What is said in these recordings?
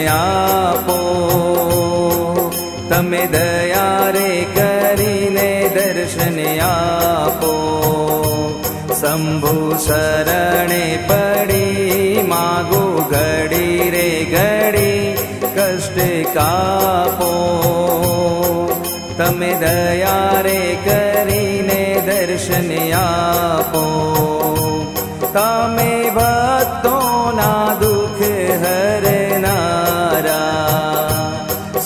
આપો. તમે દયા રે કરીને દર્શન આપો. શંભુ શરણે પડી માગો ઘડી રે ઘડી કષ્ટ કાપો. તમે દયા રે કરીને દર્શન આપો. તમે ભક્તોના દુઃખ હરનારા,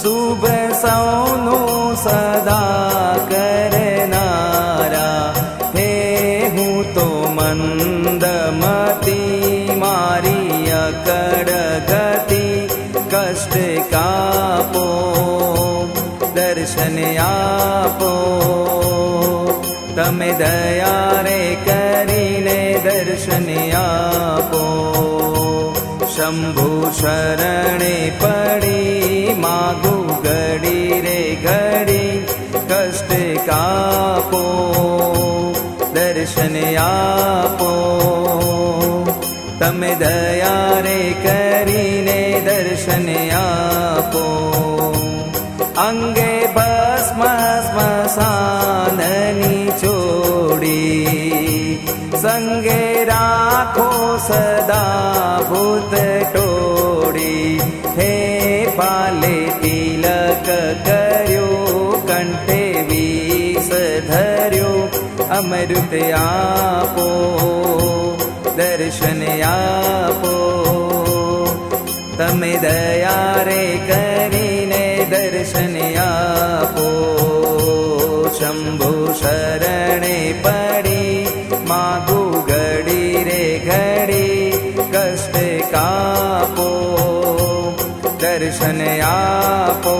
શુભ સૌનું સદા કરનારા. હે હું તો મંદમતી મારી અકળ ગતિ કષ્ટ કાપો. દર્શન આપો. તમે દયા રે કરીને દર્શન આપો. શંભુ શરણે પડી માગુ ઘડી રે ઘડી કષ્ટ કાપો. દર્શન આપો. તમે દયા રે કરીને દર્શન આપો. અંગે ભસ્મ સ્મશાનની ચોડી, સંગે રાખો સદા ભૂત ટોળી. હે પાલે તિલક કર્યો, કંઠે વિષ ધર્યો, અમૃત આપો. દર્શન આપો. તમે દયા રે કરીને દર્શન આપો. શંભુ શરણે પડી માગુ ઘડી રે ઘડી કષ્ટ કાપો. દર્શન આપો.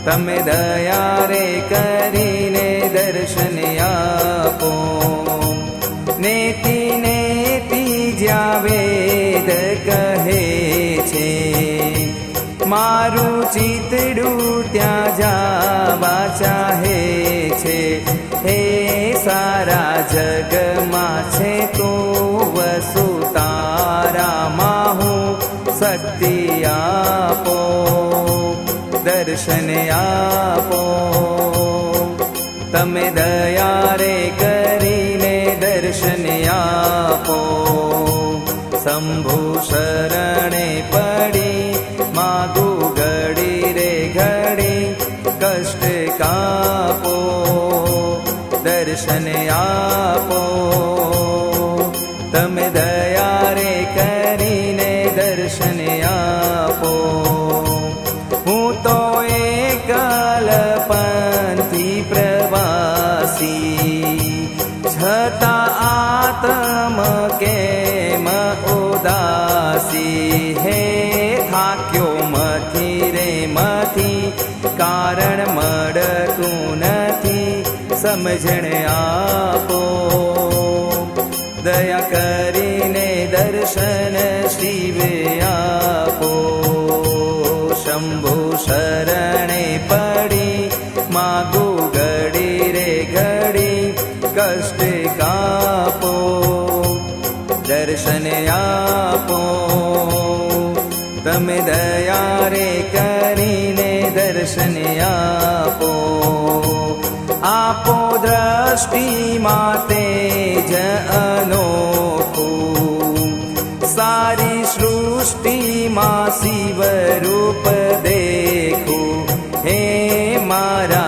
તમે દયા રે કરીને દર્શન આપો. નેતિ નેતિ જ્યાં વેદ કહે છે, મારું ચિતડું ત્યાં જાવા ચાહે છે. હે સારા જગમાં છે તો વસુ તારામાં હું શક્તિ આપો. દર્શન આપો. તમે દયા રે કરીને દર્શન આપો. શંભુ શરણે પડી માગુ ઘડી રે ઘડી કષ્ટ કાપો. દર્શન આપો. તમે દયા રે કરીને દર્શન આપો. હું તો એકલ પંથી પ્રવાસી, છતાં આત્મ કેમ ઉદાસી. હે થાક્યો મથી રે મથી, કારણ મળતું નથી, સમજણ આપો. દયા કરીને દર્શન શિવે આપો. શંભુ શરણે પડી માગુ ઘડી રે ઘડી કષ્ટ કાપો. દર્શન આપો. તમે દયા રે કરીને દર્શન આપો. આપો દ્રષ્ટિ માતે જ અનોખું, સારી સૃષ્ટિમાં શિવ રૂપ દેખું. હે મારા